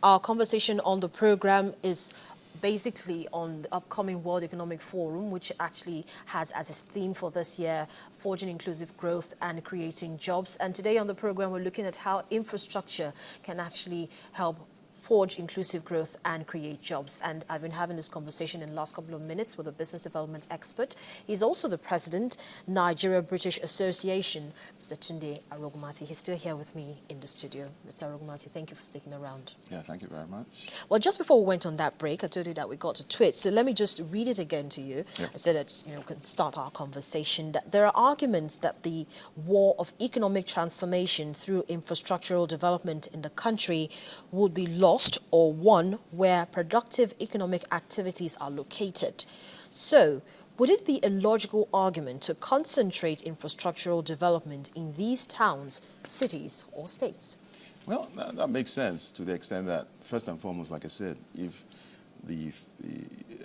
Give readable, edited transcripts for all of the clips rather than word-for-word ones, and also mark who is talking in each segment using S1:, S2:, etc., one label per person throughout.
S1: our conversation on the program is basically on the upcoming World Economic Forum, which actually has as its theme for this year, forging inclusive growth and creating jobs. And today on the program, we're looking at how infrastructure can actually help forge inclusive growth and create jobs. And I've been having this conversation in the last couple of minutes with a business development expert. He's also the president, Nigeria-British Association, Mr. Tunde Arogumati. He's still here with me in the studio. Mr. Arogumati, thank you for sticking around.
S2: Yeah, thank you very much.
S1: Well, just before we went on that break, I told you that we got a tweet. So let me just read it again to you.
S2: Yep.
S1: I said that, we can start our conversation. That there are arguments that the war of economic transformation through infrastructural development in the country would be lost or won where productive economic activities are located. So, would it be a logical argument to concentrate infrastructural development in these towns, cities, or states?
S2: Well, that makes sense to the extent that, first and foremost, like I said, if the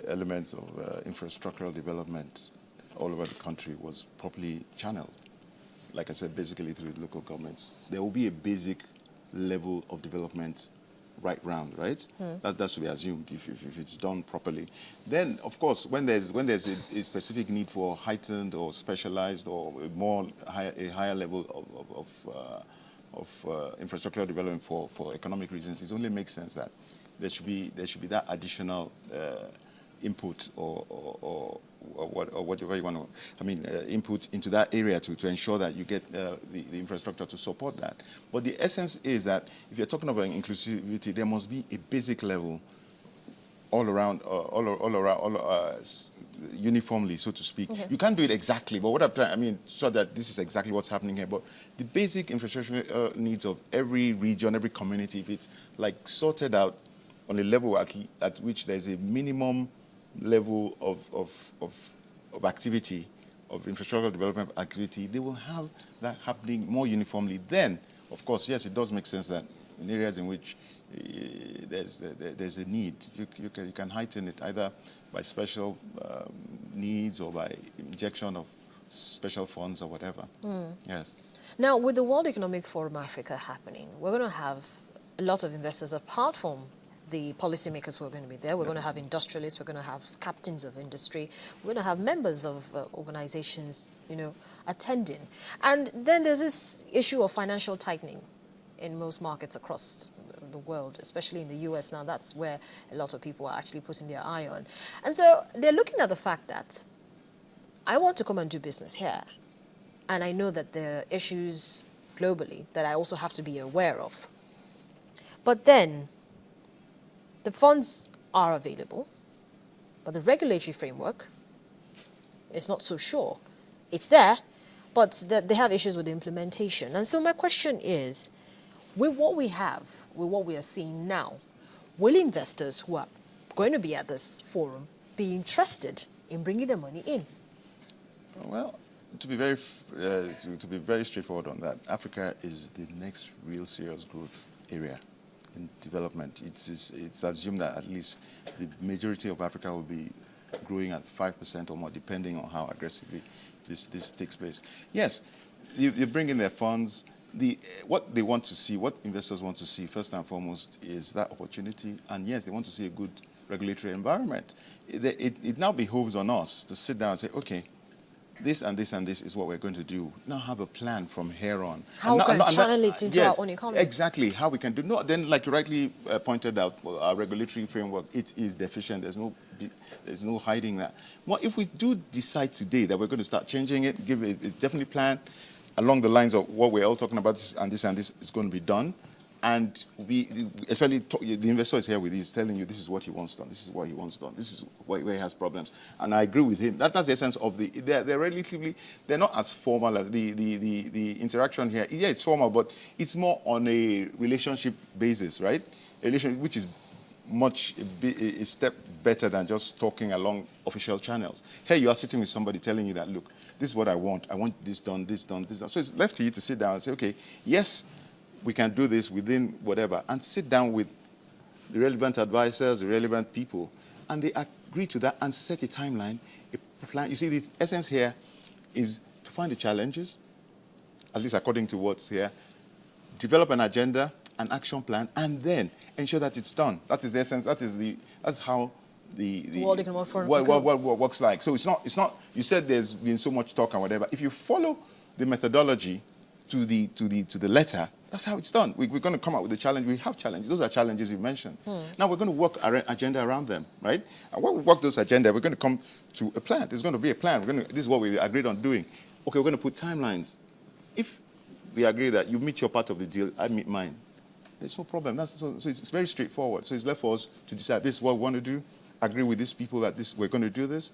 S2: elements of infrastructural development all over the country was properly channeled, like I said, basically through local governments, there will be a basic level of development right round, right? That should be assumed if it's done properly. Then, of course, when there's a specific need for heightened or specialized or a higher level of infrastructural development for economic reasons, it only makes sense that there should be that additional input or whatever you want to, input into that area to ensure that you get the infrastructure to support that. But the essence is that if you're talking about inclusivity, there must be a basic level all around, uniformly, so to speak.
S1: Okay.
S2: You can't do it exactly, but what I'm trying, so that this is exactly what's happening here. But the basic infrastructure needs of every region, every community, if it's like sorted out on a level at which there's a minimum level of activity, of infrastructural development activity, they will have that happening more uniformly. Then, of course, yes, it does make sense that in areas in which there's a need, you can heighten it either by special needs or by injection of special funds or whatever. Yes.
S1: Now, with the World Economic Forum Africa happening, we're going to have a lot of investors apart from the policymakers who are going to be there. We're going to have industrialists, we're going to have captains of industry, we're going to have members of organizations, attending. And then there's this issue of financial tightening in most markets across the world, especially in the US. Now, that's where a lot of people are actually putting their eye on. And so they're looking at the fact that I want to come and do business here. And I know that there are issues globally that I also have to be aware of. But then the funds are available, but the regulatory framework is not so sure. It's there, but they have issues with the implementation. And so my question is, with what we have, with what we are seeing now, will investors who are going to be at this forum be interested in bringing their money in? Well,
S2: to be very straightforward on that, Africa is the next real serious growth area in development. It's assumed that at least the majority of Africa will be growing at 5% or more, depending on how aggressively this takes place. Yes, you bring in their funds. What they want to see, what investors want to see, first and foremost, is that opportunity. And yes, they want to see a good regulatory environment. It now behoves on us to sit down and say, okay, this and this and this is what we're going to do. Now have a plan from here on.
S1: How we can channel it into our own economy.
S2: Exactly, how we can do. No, then, like you rightly pointed out, our regulatory framework, it is deficient. There's no hiding that. Well, if we do decide today that we're going to start changing it, give it a definite plan along the lines of what we're all talking about, this and this and this is going to be done. And especially the investor is here with you, he's telling you this is what he wants done, this is what he wants done, this is where he has problems. And I agree with him. That's the essence of they're not as formal as the interaction here. Yeah, it's formal, but it's more on a relationship basis, right? A relationship which is a step better than just talking along official channels. Here you are sitting with somebody telling you that, look, this is what I want this done, this done, this done. So it's left to you to sit down and say, okay, yes, we can do this within whatever, and sit down with the relevant advisors, the relevant people, and they agree to that and set a timeline, a plan. You see, the essence here is to find the challenges, at least according to what's here, develop an agenda, an action plan, and then ensure that it's done. That is the essence. That's how the
S1: World Economic Forum
S2: what works like. So it's not. You said there's been so much talk and whatever. If you follow the methodology to the letter, that's how it's done. We're going to come out with a challenge. We have challenges. Those are challenges you mentioned. Now we're going to work our agenda around them, right? And when we work those agenda, we're going to come to a plan. There's going to be a plan. This is what we agreed on doing. Okay, we're going to put timelines. If we agree that you meet your part of the deal, I meet mine, there's no problem. So it's very straightforward. So it's left for us to decide this is what we want to do, agree with these people that we're going to do this,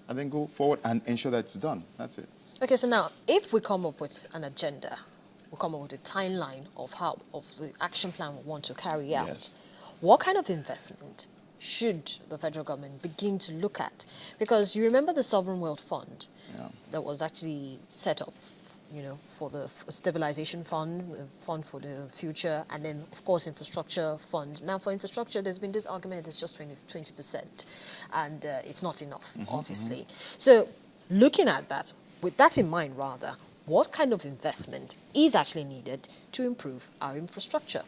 S2: and then go forward and ensure that it's done. That's it.
S1: Okay, so now, if we come up with an agenda, we come up with a timeline of the action plan we want to carry out,
S2: Yes.
S1: what kind of investment should the federal government begin to look at? Because you remember the Sovereign Wealth Fund that was actually set up, for the stabilization fund for the future, and then, of course, infrastructure fund. Now, for infrastructure, there's been this argument it's just 20%, and it's not enough, obviously. So, looking at that, with that in mind, rather, what kind of investment is actually needed to improve our infrastructure?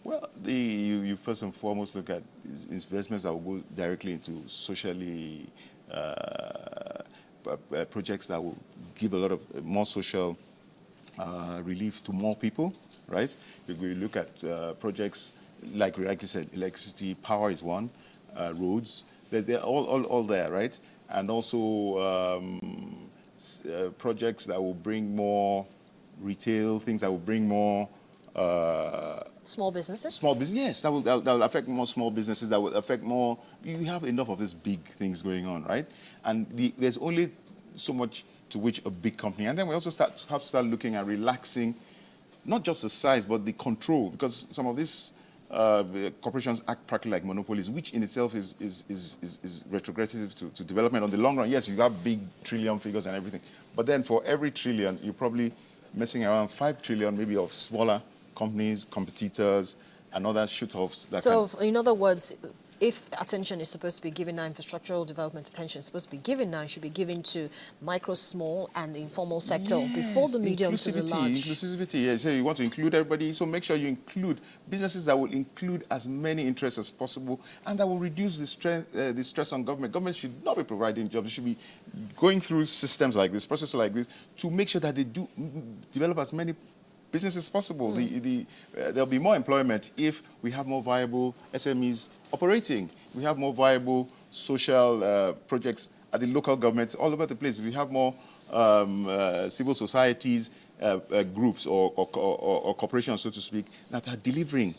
S2: Well, you first and foremost look at investments that will go directly into socially projects that will give a lot of more social relief to more people, right? We look at projects like you said, electricity, power is one, roads, they're all there, right? And also projects that will bring more retail, things that will bring more
S1: small businesses?
S2: Small business, yes, that will affect more small businesses, that will affect more. You have enough of these big things going on, right? And there's only so much to which a big company, and then we also have to start looking at relaxing, not just the size, but the control, because some of these corporations act practically like monopolies, which in itself is retrogressive to development on the long run. Yes, you have big trillion figures and everything, but then for every trillion, you're probably messing around 5 trillion maybe of smaller companies, competitors, and other shoot-offs.
S1: So, in other words, if attention is supposed to be given now, infrastructural development attention is supposed to be given now, it should be given to micro, small, and the informal sector before the medium to the large.
S2: Inclusivity, yes. So you want to include everybody, so make sure you include businesses that will include as many interests as possible, and that will reduce the stress on government. Government should not be providing jobs. It should be going through systems like this, processes like this, to make sure that they do develop as many businesses as possible. There'll be more employment if we have more viable SMEs operating. We have more viable social projects at the local governments all over the place. We have more civil societies groups or corporations, so to speak, that are delivering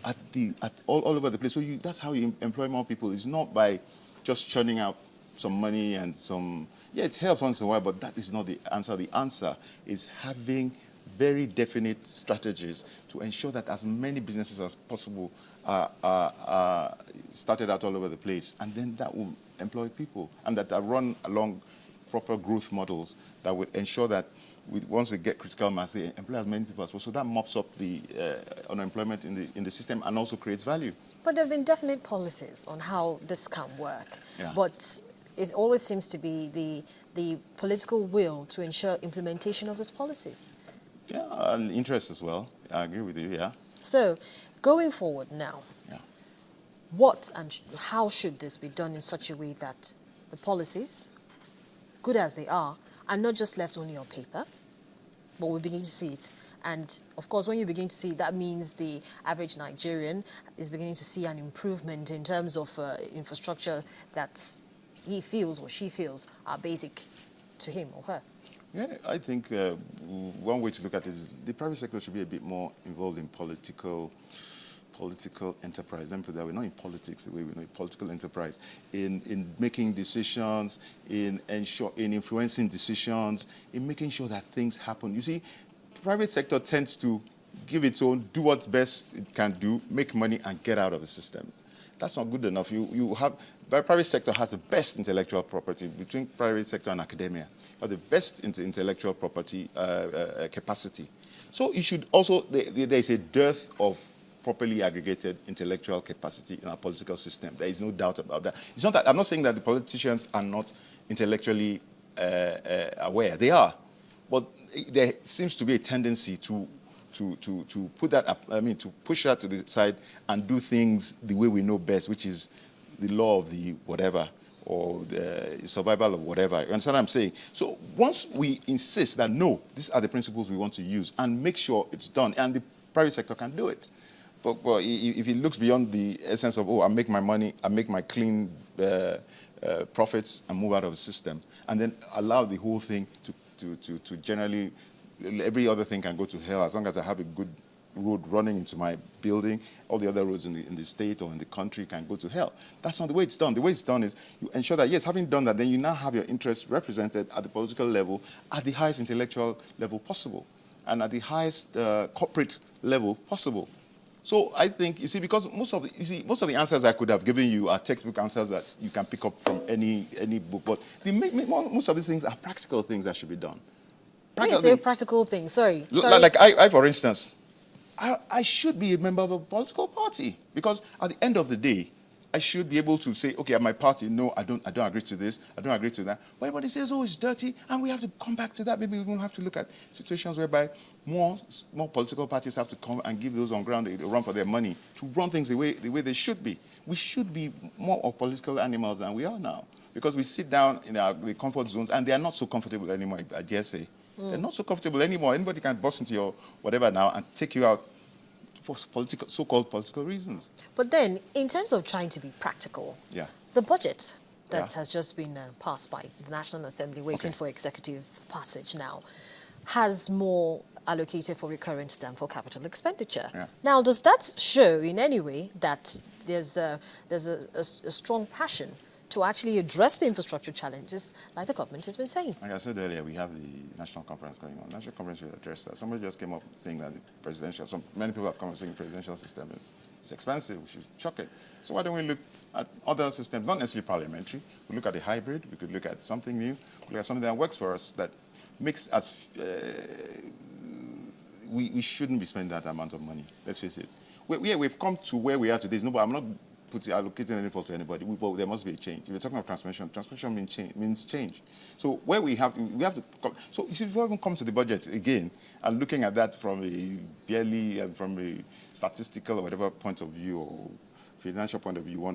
S2: at all over the place. So that's how you employ more people. It's not by just churning out some money and some. Yeah, it helps once in a while, but that is not the answer. The answer is having very definite strategies to ensure that as many businesses as possible are started out all over the place, and then that will employ people, and that are run along proper growth models that will ensure that once they get critical mass, they employ as many people as possible. So that mops up the unemployment in the system and also creates value.
S1: But there have been definite policies on how this can work.
S2: Yeah.
S1: But it always seems to be the political will to ensure implementation of those policies.
S2: Yeah, and interest as well. I agree with you, yeah.
S1: So, going forward now, what and how should this be done in such a way that the policies, good as they are not just left only on paper, but we begin to see it. And, of course, when you begin to see it, that means the average Nigerian is beginning to see an improvement in terms of infrastructure that he feels or she feels are basic to him or her.
S2: Yeah, I think one way to look at it is the private sector should be a bit more involved in political enterprise. Let me put it that way, not in politics the way we know it, political enterprise, in making decisions, in influencing decisions, in making sure that things happen. You see, private sector tends to give its own, do what's best it can do, make money and get out of the system. That's not good enough. The private sector has the best intellectual property between private sector and academia. But the best intellectual property capacity. So you should also, there is a dearth of properly aggregated intellectual capacity in our political system. There is no doubt about that. It's not that I'm not saying that the politicians are not intellectually aware. They are. But there seems to be a tendency to to put that up, to push that to the side and do things the way we know best, which is the law of the whatever, or the survival of whatever. You understand what I'm saying? So once we insist that no, these are the principles we want to use and make sure it's done, and the private sector can do it. But if it looks beyond the essence of, I make my money, I make my clean profits and move out of the system, and then allow the whole thing to generally, every other thing can go to hell as long as I have a good road running into my building. All the other roads in the state or in the country can go to hell. That's not the way it's done. The way it's done is you ensure that, yes, having done that, then you now have your interests represented at the political level, at the highest intellectual level possible, and at the highest corporate level possible. So I think, you see, because most of the answers I could have given you are textbook answers that you can pick up from any book, but most of these things are practical things that should be done.
S1: When you say practical things, sorry.
S2: Like I, for instance, I should be a member of a political party, because at the end of the day, I should be able to say, okay, at my party, no, I don't agree to this, I don't agree to that. But everybody says, it's dirty, and we have to come back to that. Maybe we will have to look at situations whereby more political parties have to come and give those on ground a run for their money to run things the way they should be. We should be more of political animals than we are now, because we sit down in the comfort zones, and they are not so comfortable anymore, I dare say. They're not so comfortable anymore. Anybody can bust into your whatever now and take you out for so-called political reasons.
S1: But then, in terms of trying to be practical, the budget that has just been passed by the National Assembly, waiting for executive passage now, has more allocated for recurrent than for capital expenditure. Now, does that show in any way that there's a strong passion to actually address the infrastructure challenges like the government has been saying?
S2: Like I said earlier, we have the national conference going on. National conference will address that. Somebody just came up saying that the many people have come up saying the presidential system is expensive, we should chuck it. So why don't we look at other systems, not necessarily parliamentary? We look at the hybrid, we could look at something new, we look at something that works for us, that makes us, we shouldn't be spending that amount of money, let's face it. We've come to where we are today. I'm not allocating any fault to anybody, but there must be a change. If you're talking about transformation means change. So where we have to come, so if you even come to the budget again and looking at that from from a statistical or whatever point of view or financial point of view,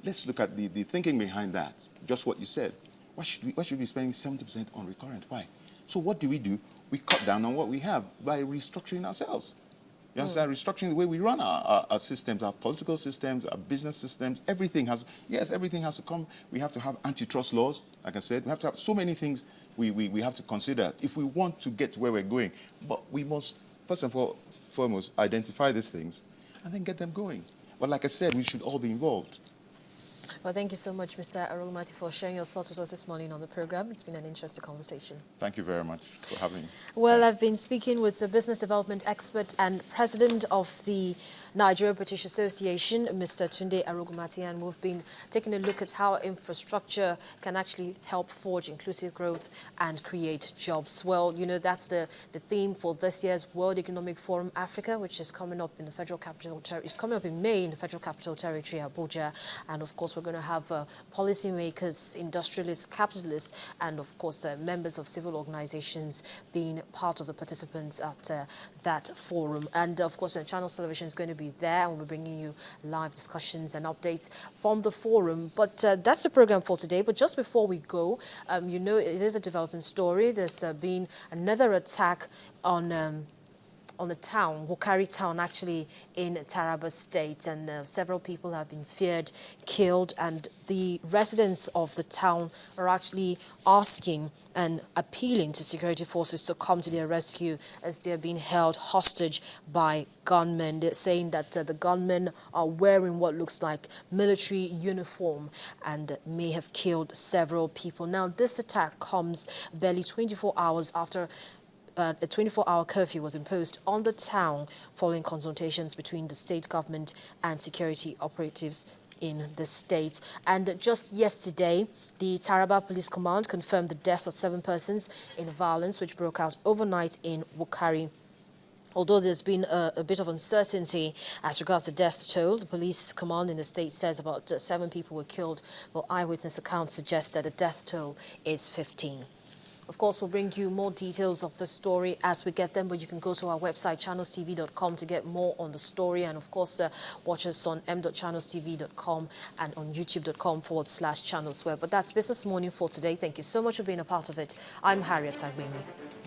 S2: let's look at the thinking behind that. Just what you said. Why should we be spending 70% on recurrent? Why? So what do? We cut down on what we have by restructuring ourselves. You understand? Restructuring the way we run our systems, our political systems, our business systems. Everything has to come. We have to have antitrust laws, like I said. We have to have so many things we have to consider if we want to get to where we're going. But we must, first and foremost, identify these things and then get them going. But like I said, we should all be involved.
S1: Well, thank you so much, Mr. Arugumati, for sharing your thoughts with us this morning on the program. It's been an interesting conversation.
S2: Thank you very much for having me.
S1: Well, I've been speaking with the business development expert and president of the Nigeria British Association, Mr. Tunde Arugumati, and we've been taking a look at how infrastructure can actually help forge inclusive growth and create jobs. Well, that's the theme for this year's World Economic Forum Africa, which is coming up in the Federal Capital Territory. It's coming up in May in the Federal Capital Territory, Abuja, and of course we're going to have policymakers, industrialists, capitalists, and of course members of civil organizations being part of the participants at that forum. And of course, Channels Television is going to be there, and we're bringing you live discussions and updates from the forum. But that's the program for today. But just before we go, it is a developing story. There's been another attack on the town, Wukari town, actually in Taraba State, and several people have been feared, killed, and the residents of the town are actually asking and appealing to security forces to come to their rescue as they are being held hostage by gunmen. They're saying that the gunmen are wearing what looks like military uniform and may have killed several people. Now, this attack comes barely 24 hours after a 24-hour curfew was imposed on the town following consultations between the state government and security operatives in the state. And just yesterday, the Taraba Police Command confirmed the death of 7 persons in violence which broke out overnight in Wukari. Although there's been a bit of uncertainty as regards the death toll, the police command in the state says about 7 people were killed, while eyewitness accounts suggest that the death toll is 15. Of course, we'll bring you more details of the story as we get them, but you can go to our website, channelstv.com, to get more on the story. And of course, watch us on m.channelstv.com and on youtube.com/channelsware. But that's Business Morning for today. Thank you so much for being a part of it. I'm Harriet Agbemi.